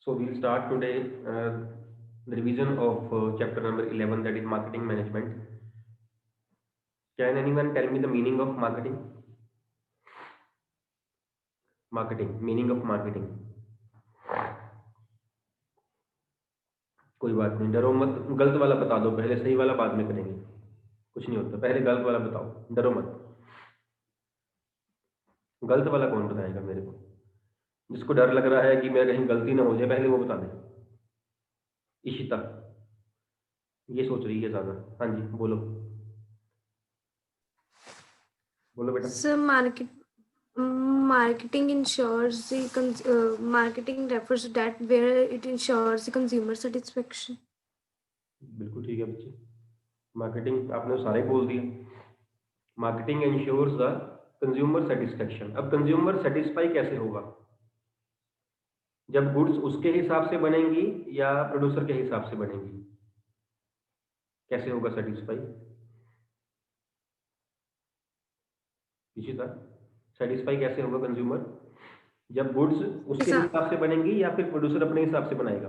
So we'll start today the revision of chapter number 11, that is marketing management. Can anyone tell me the meaning of marketing? Marketing, meaning of marketing. कोई बात नहीं, डरो मत। गलत वाला बता दो पहले, सही वाला बाद में करेंगे। कुछ नहीं होता, पहले गलत वाला बताओ, डरो मत। गलत वाला कौन बताएगा मेरे को? जिसको डर लग रहा है कि मेरा कहीं गलती ना हो जाए, पहले वो बता दे। इशिता ये सोच रही है ज्यादा। हाँ जी, बोलो बोलो बेटा। So marketing ensures marketing refers to that where it ensures the consumer satisfaction. बिल्कुल ठीक है बच्चे। मार्केटिंग आपने सारे बोल दिए। Marketing ensures the consumer satisfaction. अब कंज्यूमर सेटिस्फाई कैसे होगा? जब गुड्स उसके हिसाब से बनेंगी या प्रोड्यूसर के हिसाब से बनेंगी? कैसे होगा सेटिस्फाई? इशिता, सेटिस्फाई कैसे होगा कंज्यूमर? जब गुड्स उसके हिसाब हिसाब से बनेंगी या फिर प्रोड्यूसर अपने हिसाब से बनाएगा?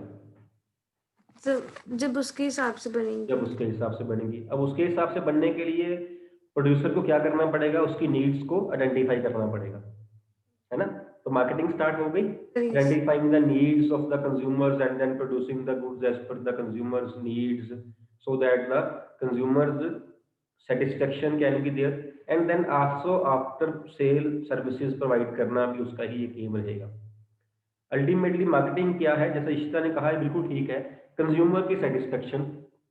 तो जब उसके हिसाब से बनेंगी। जब उसके हिसाब से बनेगी। अब उसके हिसाब से बनने के लिए प्रोड्यूसर को क्या करना पड़ेगा? उसकी नीड्स को आइडेंटिफाई करना पड़ेगा, है ना? तो मार्केटिंग स्टार्ट हो गई, Yes. Identifying the needs of the consumers and then producing the goods as per the consumers needs, so that the consumers satisfaction can be there, and then also after sale services provide करना भी उसका ही एक M रहेगा। Ultimately marketing क्या है? जैसा इशिता ने कहा है, बिल्कुल ठीक है। कंज्यूमर की सेटिस्फेक्शन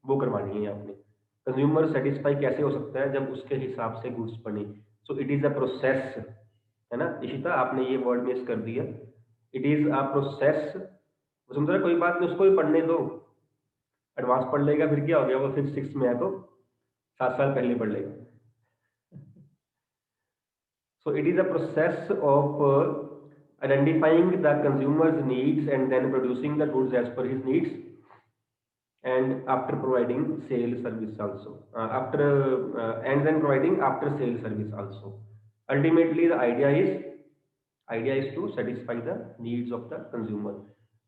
वो करवानी है आपने। कंज्यूमर सेटिस्फाई कैसे हो सकता है? जब उसके हिसाब से गुड्स बने। So it is a process, है ना इशिता? आपने ये वर्ड मिस कर दिया। It is a process. Vasundhara कोई बात नहीं, उसको भी पढ़ने दो। एडवांस पढ़ लेगा फिर क्या हो गया, वो फिफ्थ सिक्स में है तो 7 साल पहले पढ़ लेगा। So it is a process of identifying the consumer's needs and then producing the goods as per his needs, and after providing sale service also, and then providing after sale service also. Ultimately the idea is to satisfy the needs of the consumer.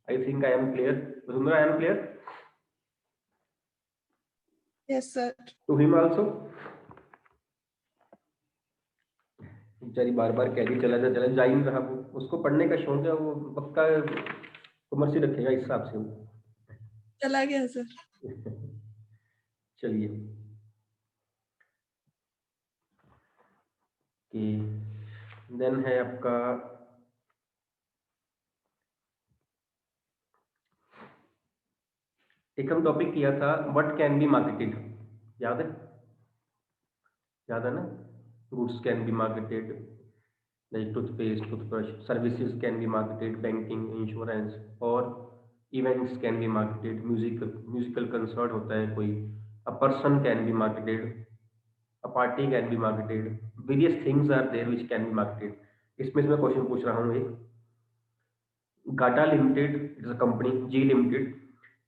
I think I am clear. Vasundhara, I am clear Yes, sir. to him also. बेचारी बार बार कह रही चला जा ही नहीं रहा। वो उसको पढ़ने का शौक है, वो पक्का कॉमर्स ही रखेगा इस हिसाब से वो। चला गया सर। चलिए कि देन है आपका एक हम टॉपिक किया था, व्हाट कैन बी मार्केटेड। याद है? याद है ना? Goods can be marketed like toothpaste, toothbrush. Services can be marketed, banking, insurance. और events can be marketed, musical concert होता है कोई। A person can be marketed, a party can be marketed, various things are there which can be marketed. इसमें से मैं question पूछ रहा हूँ एक। Gata Limited is a company, G Limited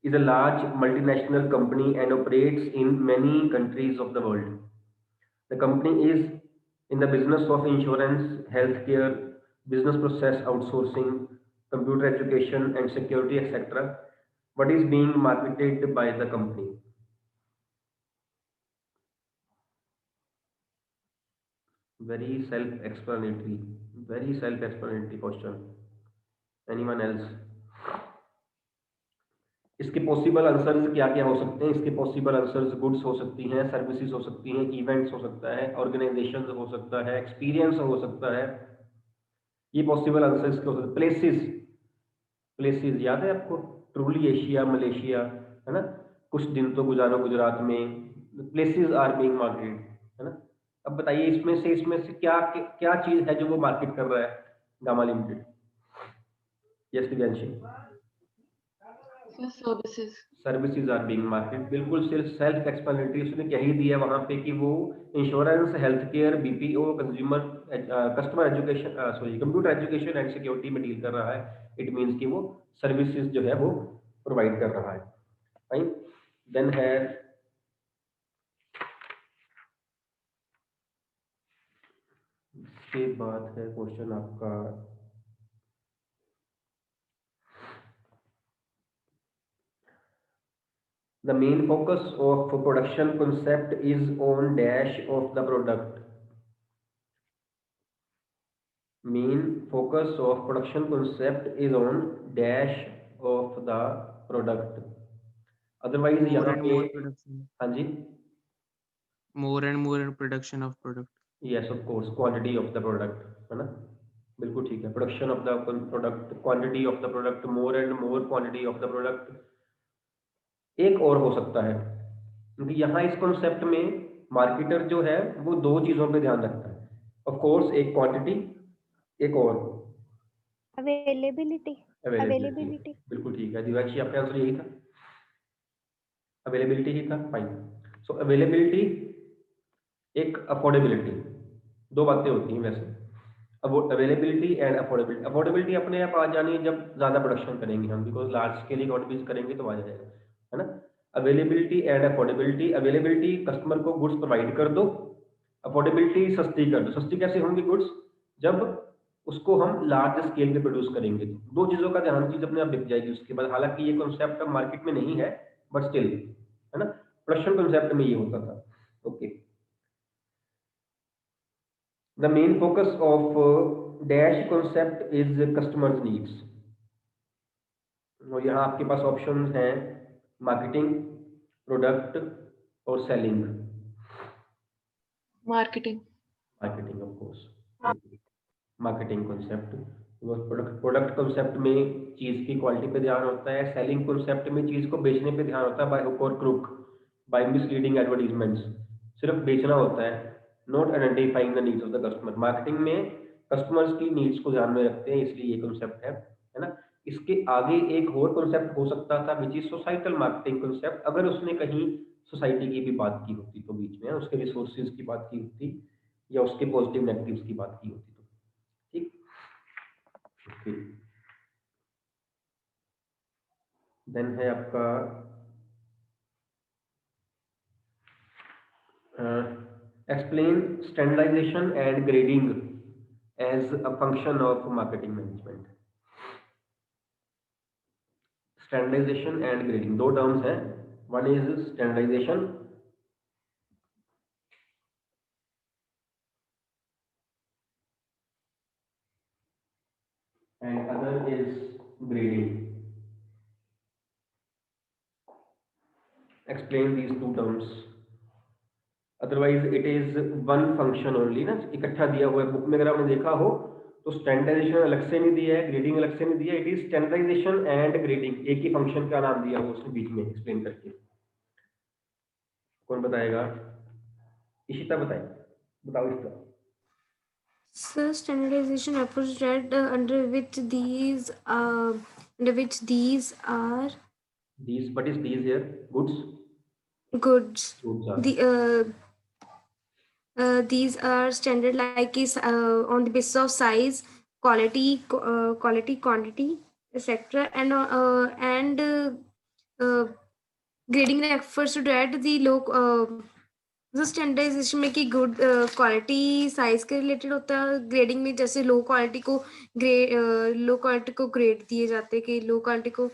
is a large multinational company and operates in many countries of the world. The company is in the business of insurance, healthcare, business process outsourcing, computer education and security, etc. What is being marketed by the company? Very self-explanatory. Very self-explanatory question. Anyone else? इसके possible answers क्या क्या हो सकते हैं? इसके possible answers goods हो सकती हैं, सर्विसेज हो सकती हैं, इवेंट्स हो सकता है, ऑर्गेनाइजेशन हो सकता है, एक्सपीरियंस हो सकता है। ये पॉसिबल आंसर्स के हो सकते हैं। प्लेसेस, प्लेसेस याद है आपको? ट्रूली एशिया, मलेशिया, है ना? कुछ दिन तो गुजारो गुजरात में। प्लेसेस आर बीइंग मार्केटेड, है ना? अब बताइए इसमें से क्या क्या चीज है जो वो मार्केट कर रहा है gamma limited? Yes Divyanshi. Services. Services are being market, बिल्कुल सिर्फ सेल्फ एक्सप्लेनेटरी। उसने कह ही दिया वहां पे कि वो insurance, health care, BPO, consumer, customer education, sorry computer education and security में डील कर रहा है। इट मीन्स कि वो सर्विसेज जो है वो प्रोवाइड कर रहा है। फाइन। देन है इसके बाद है क्वेश्चन आपका, The main focus of production concept is on dash of the product. Main focus of production concept is on dash of the product. Otherwise More यहाँ and पे more production. हाँ जी More and more production of product. yes of course quantity of the product है ना बिल्कुल ठीक है production of the product quantity of the product more and more quantity of the product एक और हो सकता है क्योंकि यहाँ इस कॉन्सेप्ट में मार्केटर जो है वो दो चीजों पे ध्यान रखता है ऑफ कोर्स एक क्वांटिटी एक और Availability. अवेलेबिलिटी बिल्कुल ठीक है दिवाशी आपका आंसर यही था अवेलेबिलिटी ही था फाइन सो अवेलेबिलिटी एक अफोर्डेबिलिटी दो बातें होती हैं वैसे अब अवेलेबिलिटी एंड अफोर्डेबिलिटी अफोर्डेबिलिटी अपने आप आ जानी है जब ज्यादा प्रोडक्शन करेंगे हम बिकॉज लार्ज स्केल क्वांटिटीज करेंगे तो आ जाएगा है ना availability and affordability availability customer को गुड्स प्रोवाइड कर दो अफोर्डेबिलिटी सस्ती कर दो सस्ती कैसे होंगी गुड्स जब उसको हम लार्ज स्केल पे प्रोड्यूस करेंगे तो दो चीजों का ध्यान चीज अपने आप बिक जाएगी उसके बाद हालांकि ये कॉन्सेप्ट अब मार्केट में नहीं है बट स्टिल है ना प्रोडक्शन कॉन्सेप्ट में ये होता था okay the main focus of dash concept is customers needs और यहाँ आपके पास ऑप्शन हैं मार्केटिंग प्रोडक्ट और selling Marketing. Marketing of course marketing concept product concept में चीज की क्वालिटी पे ध्यान होता है सेलिंग कॉन्सेप्ट में चीज को बेचने पे ध्यान होता है बाय हुक और क्रुक बाय मिसलीडिंग एडवर्टीजमेंट्स सिर्फ बेचना होता है not identifying the needs of the customer marketing में कस्टमर्स की नीड्स को ध्यान में रखते हैं इसलिए ये कॉन्सेप्ट है ना इसके आगे एक और कॉन्सेप्ट हो सकता था which is societal marketing concept अगर उसने कहीं सोसाइटी की भी बात की होती तो बीच में उसके रिसोर्सेज की बात की होती या उसके पॉजिटिव नेगेटिव्स की बात की होती तो ठीक ओके देन है आपका explain standardization and grading as a function of marketing management standardization and grading दो टर्म्स हैं one is standardization and other is grading. Explain these two terms. Otherwise it is one function only ना इकट्ठा दिया हुआ है book में अगर आपने देखा हो तो स्टैंडर्डाइजेशन अलग से नहीं दिया है ग्रेडिंग अलग से नहीं दिया it is standardization and grading एक ही फंक्शन का नाम दिया हुआ उसने बीच में एक्सप्लेन करके कौन बताएगा इशिता बताओ Ishita So standardization refers to that under which these are what is these here goods goods. are These are standard like is on the basis of size, quality, quantity, etc. And grading refers to that the low standardization में कि good quality size के related होता है grading में जैसे low quality को grade दिए जाते हैं कि लो क्वालिटी को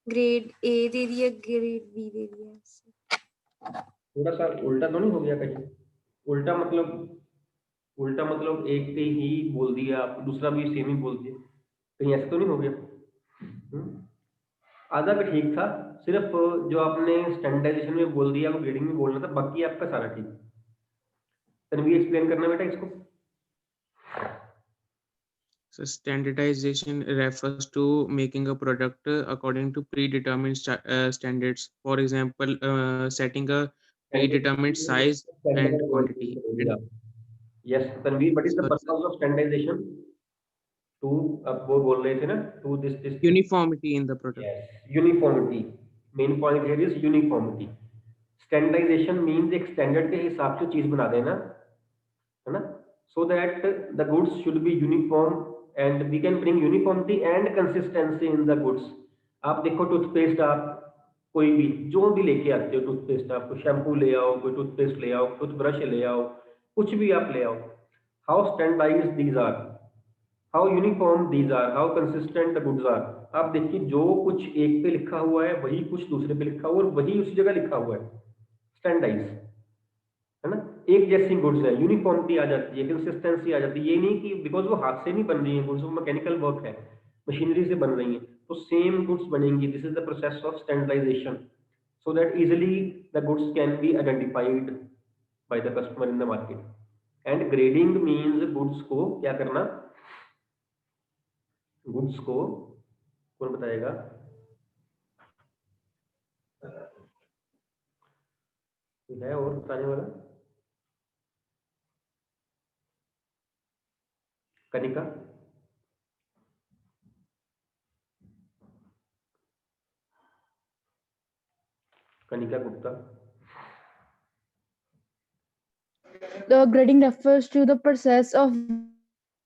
ग्रेड ए दे दिया ग्रेड बी दे दिया थोड़ा सा उल्टा तो नहीं हो गया कहीं उल्टा मतलब एक पे ही बोल दिया दूसरा भी सेम ही बोल दिया कहीं ऐसा तो नहीं हो गया आधा भी ठीक था सिर्फ जो आपने स्टैंडर्डाइजेशन में बोल दिया वो ग्रेडिंग में बोलना था बाकी आपका सारा ठीक तन्वी एक्सप्लेन करना बेटा इसको So standardization refers to making a product according to predetermined standards. For example, setting a predetermined size and quantity. Yes, Tanveer, what is the purpose of standardization? To अब वो बोल रहे थे ना to this Uniformity in the product. Yes, uniformity. Main point here is uniformity. Standardization means एक standard के हिसाब से चीज बना देना है ना so that the goods should be uniform and we can bring uniformity and consistency in the goods. आप देखो टूथपेस्ट आप कोई भी जो भी लेके आते हो टूथपेस्ट आप कोई शैम्पू ले आओ कोई टूथपेस्ट ले आओ टूथब्रश ले आओ कुछ भी आप ले आओ how standardized these are how uniform these are, how consistent the goods are. आप देखिए जो कुछ एक पे लिखा हुआ है वही कुछ दूसरे पे लिखा हुआ है और वही उसी जगह लिखा हुआ है, स्टैंडर्डाइज है ना, एक जैसी गुड्स है, यूनिफॉर्मिटी आ जाती है, कंसिस्टेंसी आ जाती है। ये नहीं कि बिकॉज वो हाथ से नहीं बन रही है गुड्स, वो मैकेनिकल वर्क है, मशीनरी से बन रही है, तो सेम गुड्स बनेंगी। This is the process of standardization so that easily the goods can be identified by the customer in the market. And grading means goods को क्या करना, goods को कौन बताएगा, है और बताने वाला, Kanika? Kanika Gupta? The grading refers to the process of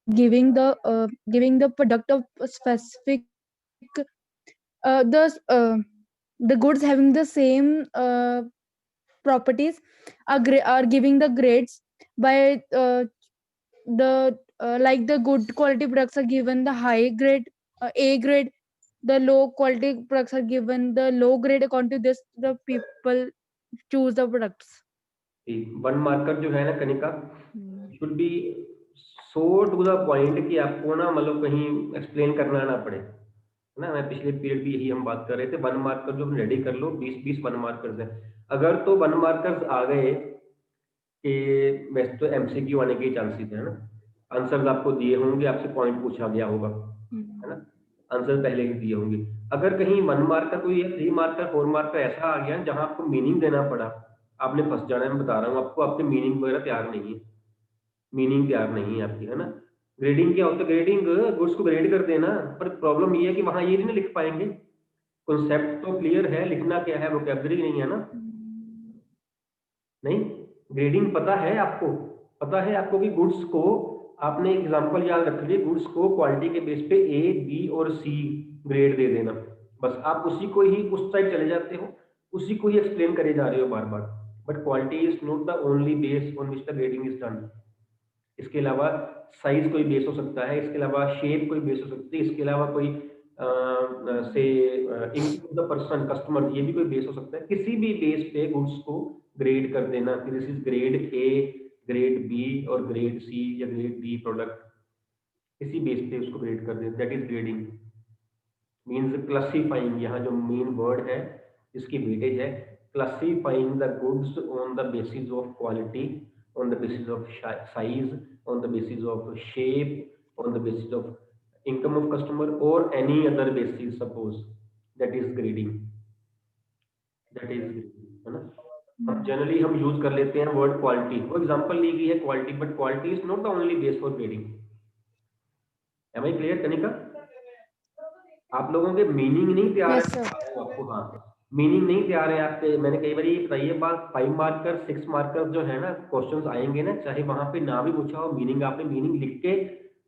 giving the product of a specific the goods having the same properties are giving the grades by the like the good quality products are given the high grade A grade, the low quality products are given the low grade. According to this, the people choose the products. One marker जो है ना Kanika, should be so to the point कि आपको ना मतलब कहीं explain करना ना पड़े, है ना। मैं पिछले पीरियड भी यही हम बात कर रहे थे, वन मार्कर जो हम रेडी कर लो, 20-20 वन मार्कर्स हैं। अगर तो वन मार्कर्स आ गए कि वैसे तो एमसीक्यू आने के चांसेस है ना, आंसर्स आपको दिए होंगे, आपसे पॉइंट पूछा गया होगा, है ना, आंसर पहले ही दिए होंगे। अगर कहीं वन मार्कर कोई 3 मार्कर 4 मार्कर ऐसा आ गया जहां आपको मीनिंग देना पड़ा, आपने फंस जाना है। मैं बता रहा हूँ आपको, आपके मीनिंग वगैरह तैयार नहीं है, मीनिंग तैयार नहीं है आपकी, है ना। ग्रेडिंग क्या होता है, ग्रेडिंग गुड्स को ग्रेड कर देना, पर प्रॉब्लम ये है कि वहां ये नहीं लिख पाएंगे, कॉन्सेप्ट तो क्लियर है, लिखना क्या है, वोकैबुलरी नहीं है ना, नहीं। ग्रेडिंग पता है आपको कि गुड्स को, आपने एग्जांपल याद रख लिए, गुड्स को क्वालिटी के बेस पे ए, बी और सी ग्रेड दे देना, बस आप उसी को ही उस साइड चले जाते हो, उसी को ही एक्सप्लेन करे जा रहे हो बार बार। But quality is not the only base on which the grading is done. इसके अलावा साइज कोई बेस हो सकता है, इसके अलावा शेप कोई बेस हो सकती है, इसके अलावा कोई से इंक्लूड द पर्सन कस्टमर, ये भी कोई बेस हो सकता है। किसी भी बेस पे गुड्स को ग्रेड कर देना कि this is grade A, grade B और ग्रेड सी या ग्रेड डी प्रोडक्ट, किसी बेस पे उसको ग्रेड कर देना, that is grading. Means classifying, यहाँ जो मेन वर्ड है इसकी वेटेज है, classifying the goods on the basis of quality, on the basis of size, on the basis of shape, on the basis of income of customer or any other basis, suppose, that is grading, है ना। अब generally हम use कर लेते हैं word quality, वो example ली गई है quality, but quality is not the only base for grading. Am I clear Kanika? आप लोगों के मीनिंग नहीं तैयार Yes, है sir. आपको, हाँ मीनिंग नहीं तैयार है आपके। मैंने कई बार ये बताइए बात, 5 मार्कर 6 मार्कर जो है ना क्वेश्चंस आएंगे ना, चाहे वहां पे ना भी पूछा हो मीनिंग, आपने मीनिंग लिख के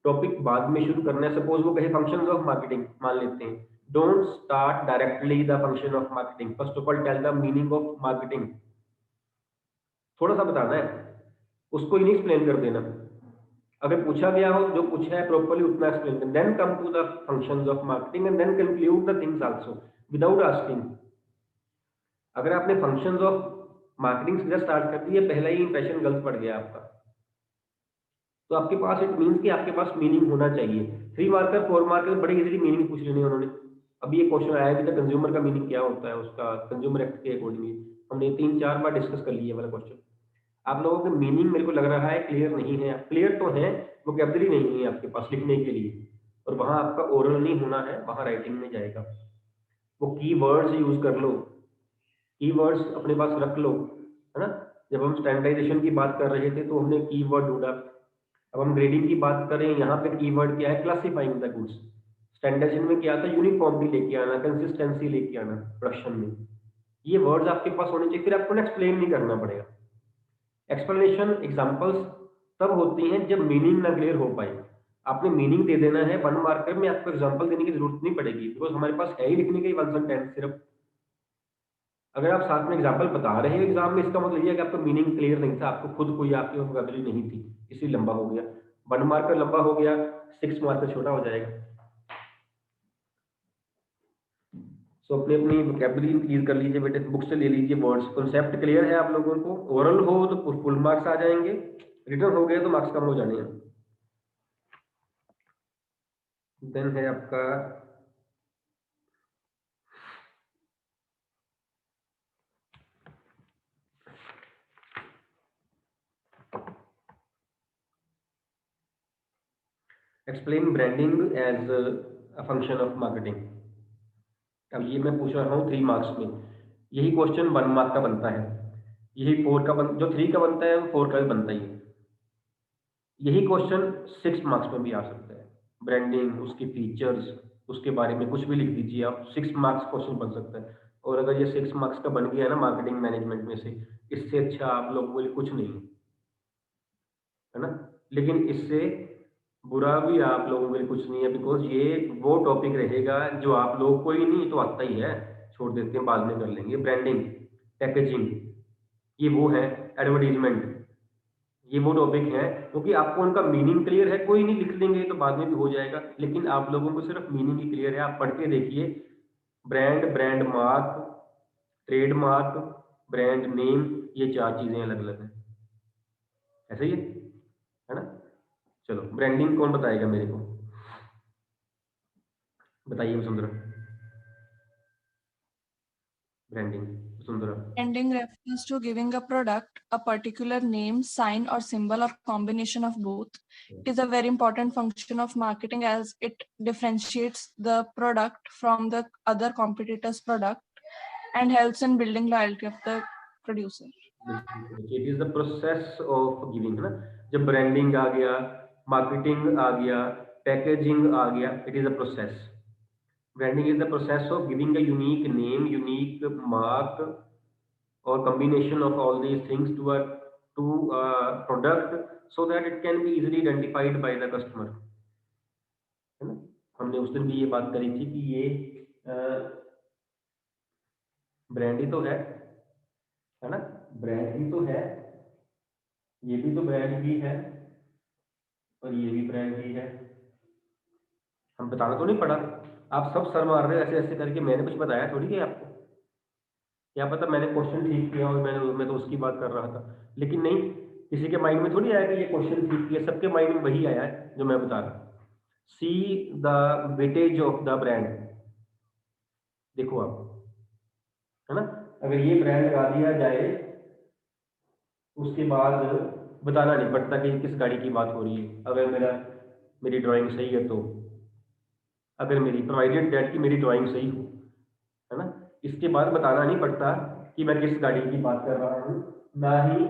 टॉपिक बाद में शुरू करना है। सपोज वो कहे फंक्शंस ऑफ मार्केटिंग, मान लेते हैं, don't start directly the function of marketing, first of all tell the meaning of marketing, थोड़ा सा बताना है, उसको ही नहीं एक्सप्लेन कर देना। अगर पूछा गया हो, जो पूछा है प्रॉपर्ली उतना एक्सप्लेन कर, then come to the functions of marketing and then conclude the things also without asking. अगर आपने फंक्शंस ऑफ मार्केटिंग सीधा स्टार्ट कर दिया, पहला ही इंप्रेशन गलत पड़ गया आपका, तो आपके पास इट मीन्स कि आपके पास मीनिंग होना चाहिए। 3 मार्कर 4 मार्कर बड़े इजीली मीनिंग पूछ लेनी उन्होंने। अभी ये क्वेश्चन आया भी था, कंज्यूमर का मीनिंग क्या होता है, उसका कंज्यूमर एक्ट के अकॉर्डिंगली हमने 3-4 बार डिस्कस कर लिया वाला क्वेश्चन। आप लोगों के मीनिंग मेरे को लग रहा है क्लियर नहीं है, क्लियर तो है, वोकैबुलरी नहीं है आपके पास लिखने के लिए, और वहां आपका ओरल नहीं होना है, वहां राइटिंग में जाएगा। वो की वर्ड्स यूज कर लो, कीवर्ड्स अपने पास रख लो, है ना। जब हम स्टैंडर्डाइजेशन की बात कर रहे थे तो हमने कीवर्ड ढूंढा, अब हम ग्रेडिंग की बात करें, यहाँ पे कीवर्ड क्या है, क्लासिफाइंग द गुड्स। स्टैंडर्डाइजेशन में क्या था, यूनिफॉर्मिटी लेके आना, कंसिस्टेंसी लेके आना प्रोडक्शन में, ये वर्ड्स आपके पास होने चाहिए, फिर आपको एक्सप्लेन नहीं करना पड़ेगा। एक्सप्लेनेशन एग्जांपल्स तब होती हैं जब मीनिंग ना क्लियर हो पाए। आपने मीनिंग दे देना है, 1 मार्कर में आपको एग्जांपल देने की जरूरत नहीं पड़ेगी, बिकॉज हमारे पास है ही लिखने के 1 सेंटेंस सिर्फ। अगर आप साथ में एग्जांपल बता रहे हो एग्जाम में, इसका मतलब ये है कि आपका मीनिंग क्लियर नहीं था, आपको खुद कोई आपकी वोकैबुलरी नहीं थी, इसलिए लंबा हो गया। 1 मार्कर लंबा हो गया, 6 मार्क्स से छोटा हो जाएगा। सो अपनी अपनी वोकैबुलरी इंक्रीज कर लीजिए बेटे, बुक से ले लीजिए वर्ड्स। कॉन्सेप्ट क्लियर है आप लोगों को? ओरल हो तो फुल मार्क्स आ जाएंगे, रिटन हो गए तो मार्क्स कम हो जाने हैं। देन है आपका explain branding as a function of marketing. अब ये मैं पूछ रहा हूँ 3 मार्क्स में, यही क्वेश्चन 1 मार्क का बनता है, यही 4 का जो 3 का बनता है वो 4 का भी बनता ही है। यही क्वेश्चन 6 मार्क्स में भी आ सकता है। ब्रांडिंग, उसकी फीचर्स, उसके बारे में कुछ भी लिख दीजिए आप, 6 मार्क्स क्वेश्चन बन सकता है। और अगर ये 6 मार्क्स का बन गया ना मार्केटिंग मैनेजमेंट में से, इससे अच्छा आप लोगों के लिए कुछ नहीं है ना। लेकिन इससे बुरा भी आप लोगों के लिए कुछ नहीं है, बिकॉज ये वो टॉपिक रहेगा जो आप लोग को ही नहीं तो आता ही है, छोड़ देते हैं बाद में कर लेंगे। ब्रांडिंग, पैकेजिंग, ये वो है, एडवर्टीजमेंट, ये वो टॉपिक है क्योंकि आपको उनका मीनिंग क्लियर है। कोई नहीं, लिख लेंगे तो बाद में भी हो जाएगा, लेकिन आप लोगों को सिर्फ मीनिंग ही क्लियर है। आप पढ़ के देखिए, brand, brand mark, trademark, brand name, ये 4 चीजें अलग अलग हैं। ऐसे ही है ना। चलो ब्रांडिंग कौन बताएगा मेरे को, बताइए Vasundhara. Branding, Vasundhara. Branding refers to giving a product a particular name, sign, or symbol, or combination of both. It is a very important function of marketing as it differentiates the product from the other competitor's product and helps in building loyalty of the producer. It is the process of giving, है ना। जब branding आ गया, marketing आ गया, packaging आ गया, it is a process. Branding is the process of giving a unique name, unique mark or combination of all these things to a product so that it can be easily identified by the customer, है ना। हमने उस दिन भी ये बात करी थी कि ये ब्रांड ही तो है ना, ब्रांड ही तो है, ये भी तो ब्रांड ही है और ये भी ब्रांड ही है। हम बताना तो नहीं पड़ा, आप सब सर मार रहे हो ऐसे ऐसे करके, मैंने कुछ बताया थोड़ी है आपको। क्या पता मैंने क्वेश्चन ठीक किया और मैं तो उसकी बात कर रहा था, लेकिन नहीं, किसी के माइंड में थोड़ी आया कि ये क्वेश्चन ठीक किया, सबके माइंड में वही आया है जो मैं बता रहा। See the weightage of the brand, देखो आप, है ना। अगर ये ब्रांड लगा दिया जाए उसके बाद बताना नहीं पड़ता कि किस गाड़ी की बात हो रही है। अगर मेरी ड्राइंग सही है तो, अगर मेरी प्रोवाइडेड दैट की मेरी ड्राइंग सही हो, है ना, इसके बाद बताना नहीं पड़ता कि मैं किस गाड़ी की बात कर रहा हूँ, ना ही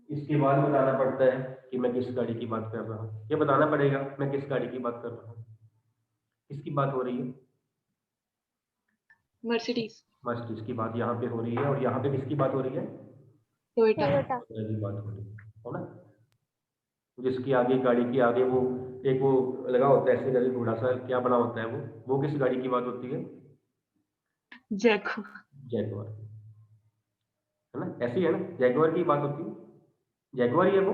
इसके बाद बताना पड़ता है कि मैं किस गाड़ी की बात कर रहा हूँ। ये बताना पड़ेगा मैं किस गाड़ी की बात कर रहा हूँ। किसकी बात हो रही है? मर्सिडीज। मर्सिडीज की बात यहाँ पे हो रही है, और यहाँ पे किसकी बात हो रही है? टोयोटा। की बात हो रही है ना। जिसकी आगे गाड़ी की आगे वो एक वो लगा होता है ऐसे करके घोड़ा सा, क्या बना होता है वो किस गाड़ी की बात होती है? जैगवार, है ना। ऐसी है ना, जैगवार की बात होती है, जैगवार ही है वो।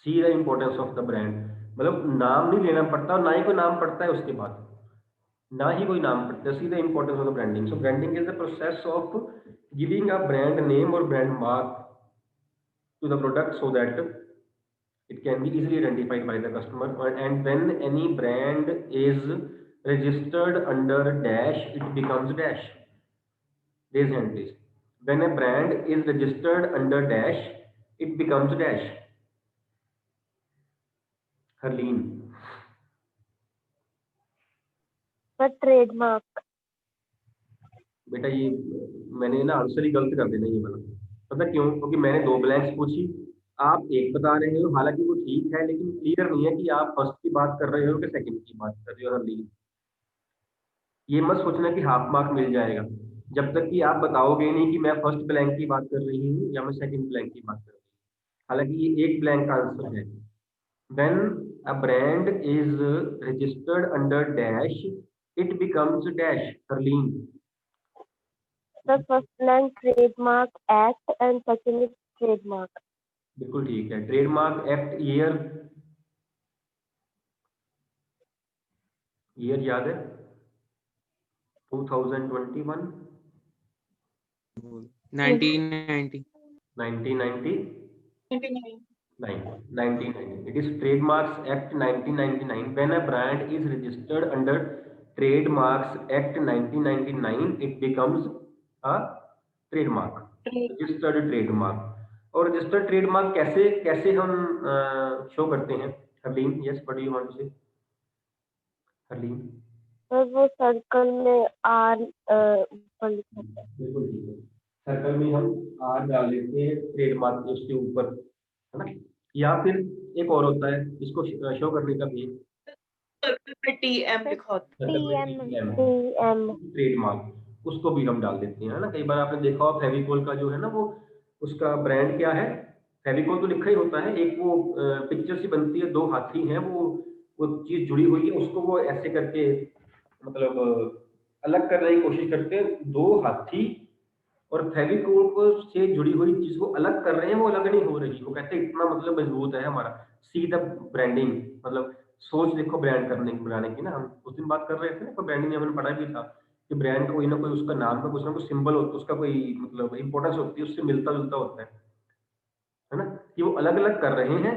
सी the importance of the brand, मतलब नाम नहीं लेना पड़ता और ना ही कोई नाम पड़ता है उसके बाद, ना ही कोई नाम पड़ता है। See the importance of the branding. So branding is the process of giving a brand name और brand mark to the product so that it can be easily identified by the customer. And when any brand is registered under dash, it becomes dash. Raise hand please. When a brand is registered under dash, it becomes dash. Harleen. पर trademark. बेटा ये मैंने ना answer ही गलत कर देना ये वाला, पता क्यों? क्योंकि मैंने 2 ब्लैंक्स पूछी, आप एक बता रहे हो, हालांकि वो ठीक है लेकिन क्लियर नहीं है कि आप फर्स्ट की बात कर रहे हो कि सेकंड की बात कर रहे हो। हरलीन, ये मत सोचना कि हाफ मार्क मिल जाएगा जब तक कि आप बताओगे नहीं कि मैं फर्स्ट ब्लैंक की बात कर रही हूँ या मैं सेकंड ब्लैंक की बात कर रही हूँ। हालांकि ये एक ब्लैंक का आंसर है। When a brand is registered under dash, it becomes dash. Harleen, The first blank trademark act and second is trademark. बिल्कुल ठीक है। ट्रेडमार्क एक्ट ईयर ईयर याद है? 2021, 1990. 1990. It is Trademarks Act 1999. When a brand is registered under Trademarks Act 1999, it becomes a trademark. Registered trademark. और registered trademark कैसे कैसे हम show करते हैं? Harleen, yes, what do you want to say? Harleen, sir वो circle में आर ऊपर लिखा था। बिल्कुल ठीक है। सर्कल में हम आर डाल देते हैं ट्रेडमार्क के उसके ऊपर, है ना? या फिर एक और होता है इसको शो करने का भी, सर्कल पे TM लिखा होता TM ट्रेडमार्क, उसको भी हम डाल देते हैं, है ना? कई बार आपने देखा हो फेविकोल का जो है ना, वो उसका ब्रांड क्या है? फेविकोल तो लिखा ही होता है, एक वो पिक्चर सी बनती है, दो हाथी हैं, वो चीज जुड़ी हुई है, उसको वो ऐसे करके मतलब अलग करने की कोशिश करते हैं। दो हाथी और फेविकोल से जुड़ी हुई चीज को अलग कर रहे हैं, वो अलग नहीं हो रही। वो कहते हैं इतना मतलब मजबूत है हमारा। सी द ब्रांडिंग, मतलब सोच देखो ब्रांड करने की, बनाने की ना। हम उस दिन बात कर रहे थे ना, तो ब्रांडिंग हमने पढ़ा भी था कि ब्रांड कोई ना कोई उसका नाम का कुछ ना कुछ सिंबल होता है, उसका कोई मतलब इंपॉर्टेंस होती है, उससे मिलता जुलता होता है ना? कि वो अलग अलग कर रहे हैं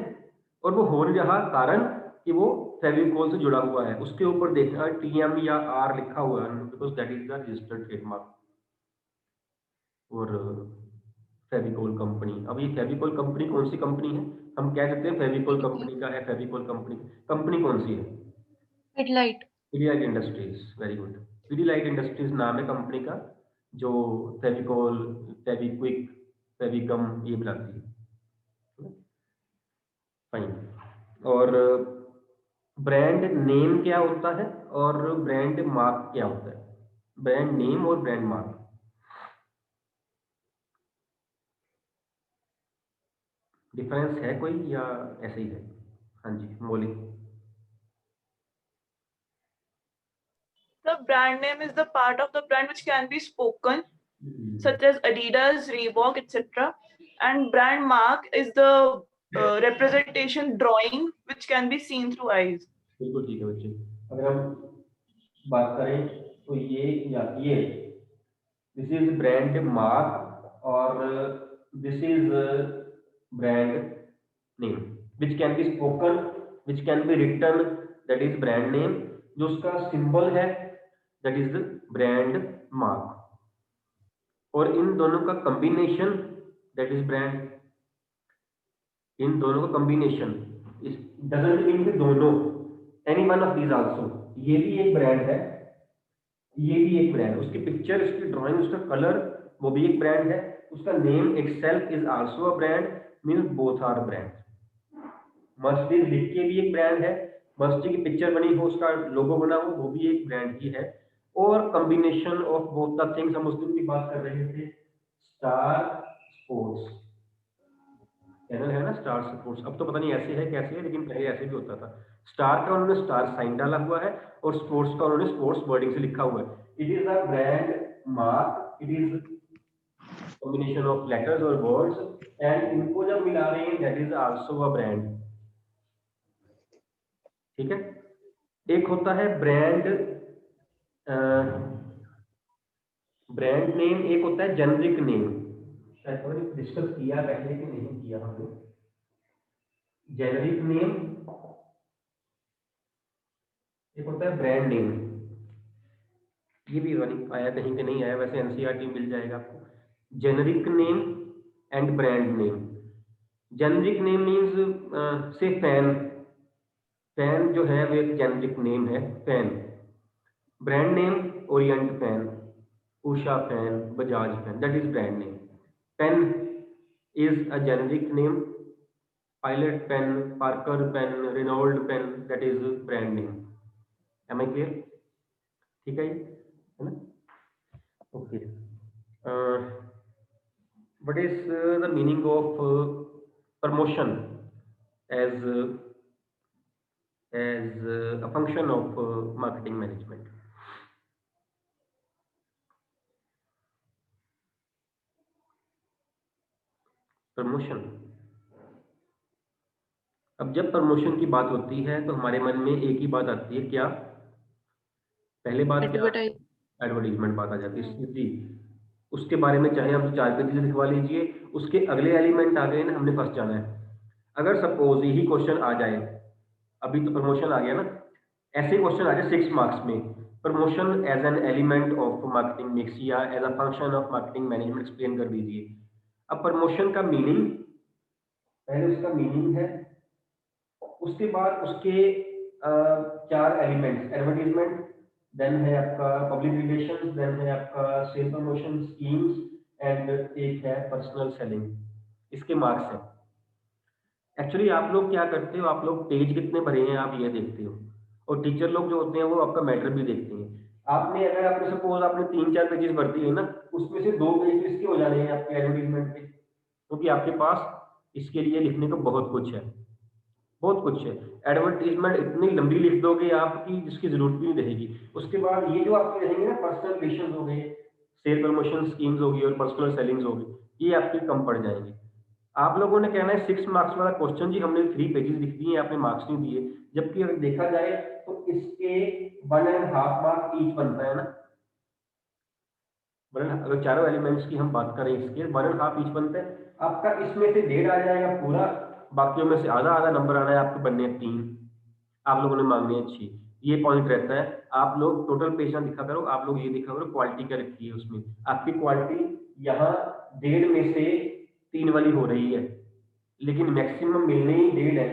और वो हो नहीं रहा कारण कि वो फेविकोल से जुड़ा हुआ है। उसके ऊपर देखना TM या R लिखा हुआ है, because that is the registered trademark. और फेविकोल कंपनी, अब ये फेविकोल कंपनी कौन सी कंपनी है? हम कह देते हैं फेविकोल कंपनी का है, फेविकोल कंपनी। कंपनी कौन सी है? Pidilite. Pidilite industries, very good. Pidilite industries नाम है कंपनी का, जो फेविकोल, फेविक्विक, फेविगम ये बनाती है। फाइन। और ब्रांड नेम क्या होता है और ब्रांड मार्क क्या होता है? ब्रांड नेम और ब्रांड मार्क, डिफरेंस है कोई या ऐसे ही है? हाँ जी, मौलिक। The brand name is the part of the brand which can be spoken, such as Adidas, Reebok, etc. And brand mark is the representation drawing which can be seen through eyes. बिल्कुल ठीक है बच्चे। अगर हम बात करें तो ये दिस इज ब्रांड मार्क और this is brand name which can be spoken, which can be written, that is brand name. जो उसका सिंबल है दैट इज ब्रांड मार्क। और इन दोनों का कॉम्बिनेशन दैट इज ब्रांड। इन दोनों का कॉम्बिनेशन डजंट मीन कि दोनों, any one of these also. ये भी एक ब्रांड है, ये भी एक ब्रांड, उसकी पिक्चर, उसकी ड्राइंग, उसका कलर, वो भी एक ब्रांड है। उसका name itself is also a brand, means both are brand. Mercedes लिख के भी एक ब्रांड है, मर्सिडीज की पिक्चर बनी हो, उसका लोगो बना हो, वो भी एक ब्रांड ही है। और combination of both the things, हम उस दिन की बात कर रहे थे, स्टार स्पोर्ट्स चैनल है ना, स्टार स्पोर्ट्स। अब तो पता नहीं ऐसे है कैसे है, लेकिन पहले ऐसे भी होता था। स्टार का उन्होंने स्टार साइन डाला हुआ है और स्पोर्ट्स का उन्होंने स्पोर्ट्स वर्डिंग से लिखा हुआ है। It is a brand mark, it is combination of letters और वर्ड्स, एंड इनको जब मिला रहे हैं that is also a brand. ठीक है। एक होता है ब्रांड ब्रांड नेम, एक होता है जेनरिक नेम। शायद डिस्कस किया पहले कि नहीं किया हमने। जेनरिक नेम, एक होता है ब्रांड नेम। ये भी आया कहीं पे नहीं आया, वैसे एनसीईआरटी मिल जाएगा आपको। Generic name and brand name. Generic name means say fan, fan जो है वो एक जेनरिक नेम है, fan. Brand name Orient fan, Usha fan, Bajaj fan, that is brand name. Pen is a generic name, pilot pen, Parker pen, Reynold pen, that is brand name. Am I clear? ठीक है ना? Okay. What is the meaning of promotion as a function of marketing management? Promotion, अब जब promotion की बात होती है तो हमारे मन में एक ही बात आती है, क्या? पहले बात क्या, Advertise. एडवर्टीजमेंट बात आ जाती है जी। उसके बारे में चाहे आप 4 पेजेस लिखवा लीजिए, उसके अगले एलिमेंट आ गए ना, हमने फंस जाना है। अगर सपोज यही क्वेश्चन आ जाए, अभी तो प्रमोशन आ गया ना, ऐसे क्वेश्चन आ जाए 6 मार्क्स में, promotion as an element of marketing mix या as a function of marketing management explain कर दीजिए। अब प्रमोशन का मीनिंग, पहले उसका मीनिंग है, उसके बाद उसके 4 एलिमेंट्स, एडवर्टीजमेंट, देन है आपका पब्लिक रिलेशंस, देन है आपका सेल प्रमोशन स्कीम्स, एंड एक है पर्सनल सेलिंग। इसके मार्क्स हैं। एक्चुअली आप लोग क्या करते हो, आप लोग पेज कितने भरे हैं आप ये देखते हो, और टीचर लोग जो होते हैं वो आपका मैटर भी देखते हैं। आपने अगर आपने सपोज आपने 3-4 पेजेस भर दिए ना, उसमें से 2 पेज इसके हो जाने हैं आपके एडवर्टीजमेंट के, क्योंकि आपके पास इसके लिए लिखने को बहुत कुछ है, बहुत कुछ है। एडवर्टीजमेंट इतनी लंबी लिख दोगे आपकी जिसकी जरूरत भी नहीं रहेगी। उसके बाद ये जो आपके रहेंगे ना, पर्सनल रिलेशन हो गए, सेल प्रमोशन स्कीम्स होगी और पर्सनल सेलिंग्स होगी, ये आपके कम पड़ जाएंगे। आप लोगों ने कहना है 6 मार्क्स वाला क्वेश्चन जी हमने 3 पेजेस लिख दिए, आपने मार्क्स नहीं दिए, जबकि अगर देखा जाए तो इसके 1.5 मार्क्स ईच बनता है ना। अगर चारों एलिमेंट्स की हम बात करें, इसके 1.5 ईच बनते हैं। आपका इसमें से 1.5 आ जाएगा पूरा, बाकियों में से आधा आधा नंबर आना है, आपके बनने हैं 3, आप लोगों ने मांगने हैं 6। ये पॉइंट रहता है। आप लोग टोटल पेज ना दिखा करो, आप लोग ये दिखा करो क्वालिटी क्या रखी है उसमें। आपकी क्वालिटी यहाँ 1.5 में से 3 वाली हो रही है, लेकिन मैक्सिमम मिलने ही 1.5 है,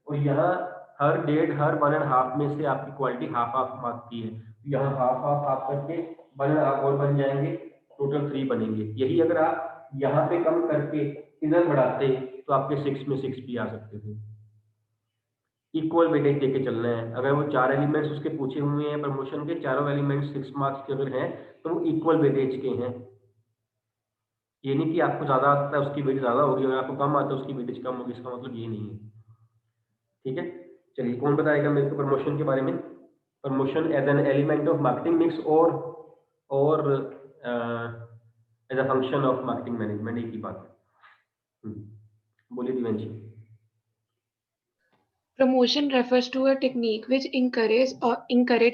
और यहाँ हर 1.5 हर 1.5 में से आपकी क्वालिटी हाफ हाफ मार्क की है। यहाँ हाफ हाफ हाफ करके 1.5 और बन जाएंगे, टोटल 3 बनेंगे। यही अगर आप यहाँ पे कम करके इधर बढ़ाते तो आपके 6 में 6 भी आ सकते थे। इक्वल वेटेज देके चलना है। अगर वो 4 एलिमेंट्स उसके पूछे हुए हैं प्रमोशन के, चारों एलिमेंट्स 6 मार्क्स के अगर हैं तो वो इक्वल वेटेज के हैं। ये नहीं कि आपको ज्यादा आता है उसकी वेटेज ज्यादा होगी और आपको कम आता है उसकी वेटेज कम होगी, इसका मतलब ये नहीं है। ठीक है, चलिए कौन बताएगा मेरे को प्रमोशन के बारे में। Promotion as an element of marketing mix और as a function of marketing management, एक ही बात है। बोलिए Divyanshi. Promotion refers to a technique which encourage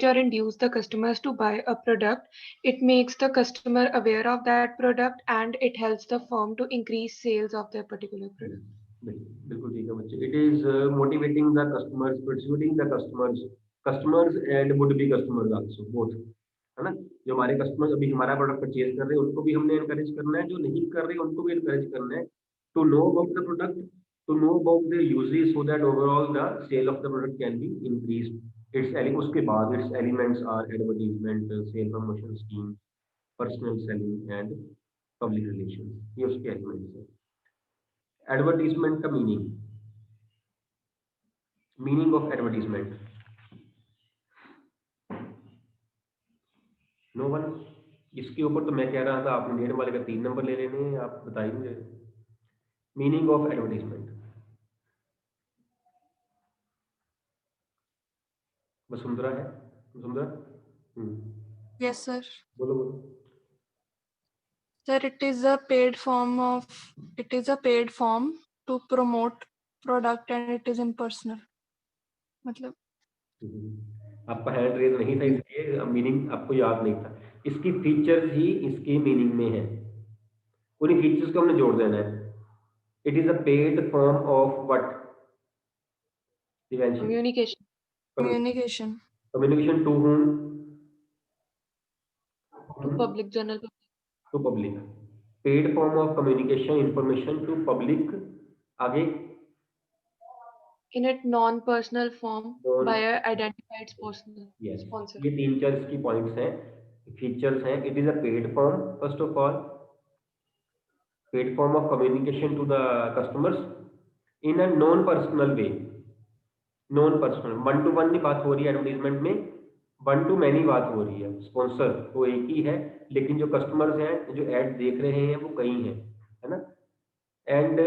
or induce the customers to buy a product. It makes the customer aware of that product and it helps the firm to increase sales of their particular product. बिल्कुल ठीक है बच्चे। It is motivating the customers, persuading the customers and would be customers also, both, है ना। जो हमारे customers अभी हमारा प्रोडक्ट परचेज कर रहे हैं उनको भी हमने एनकरेज करना है, जो नहीं कर रहे उनको भी एनकरेज करना है to know about the product, to know about their uses so that overall the sale of the product can be increased. उसके बाद its elements are advertisement, sale promotion scheme, personal selling and public relations. ये उसके elements हैं। Advertisement का meaning of advertisement, no one. इसके ऊपर तो मैं कह रहा था आपने 1.5 वाले का 3 नंबर ले लेने हैं, आप बताइए मीनिंग ऑफ एडवर्टीजमेंट। वसुंधरा है, वसुंधरा। Yes, sir. बोलो बोलो। Sir, it is a paid form to promote product and it is impersonal. मतलब आपका हैंड रेज नहीं था इसलिए मीनिंग आपको याद नहीं था। इसकी फीचर्स ही इसके मीनिंग में है, पूरी फीचर्स को हमने जोड़ देना है। It is a paid form of what Communication. communication. Communication to whom? To public, general public. To public. Paid form of communication information to public. आगे In a non-personal form Non- by a identified यस, sponsor. ये 3-4 इसकी points हैं, features हैं। It is a paid form, first of all paid form of communication to the customers in a non personal way. Non personal, 1 to 1 नहीं बात हो रही है एडवर्टीजमेंट में, 1 to many बात हो रही है। स्पॉन्सर वो एक ही है, लेकिन जो कस्टमर्स हैं जो एड देख रहे हैं वो कई हैं, है ना। And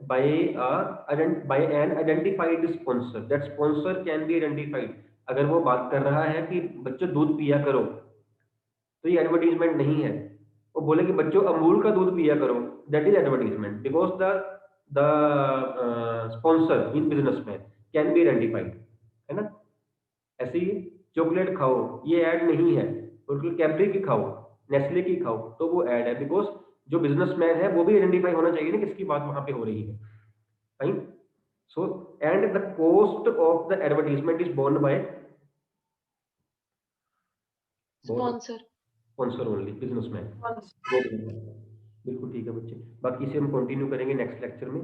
by an identified sponsor, that sponsor can be identified. अगर वो बात कर रहा है कि बच्चों दूध पिया करो, तो ये एडवर्टीजमेंट नहीं है। वो बोले कि बच्चों अमूल का दूध पिया करो, that is advertisement, because the sponsor in business में कैन बी आइडेंटिफाइड, है ना। ऐसे ही चॉकलेट खाओ, ये ऐड नहीं है, बिल्कुल कैडबरी की खाओ, नेस्ले की खाओ, तो वो ऐड है, बिकॉज जो बिजनेसमैन है वो भी आइडेंटिफाई होना चाहिए ना किसकी बात वहां पे हो रही है, fine. So and the cost of the advertisement is borne by Sponsor. Sponsor only, businessman. बिल्कुल ठीक है बच्चे, बाकी इसे हम कंटिन्यू करेंगे नेक्स्ट लेक्चर में।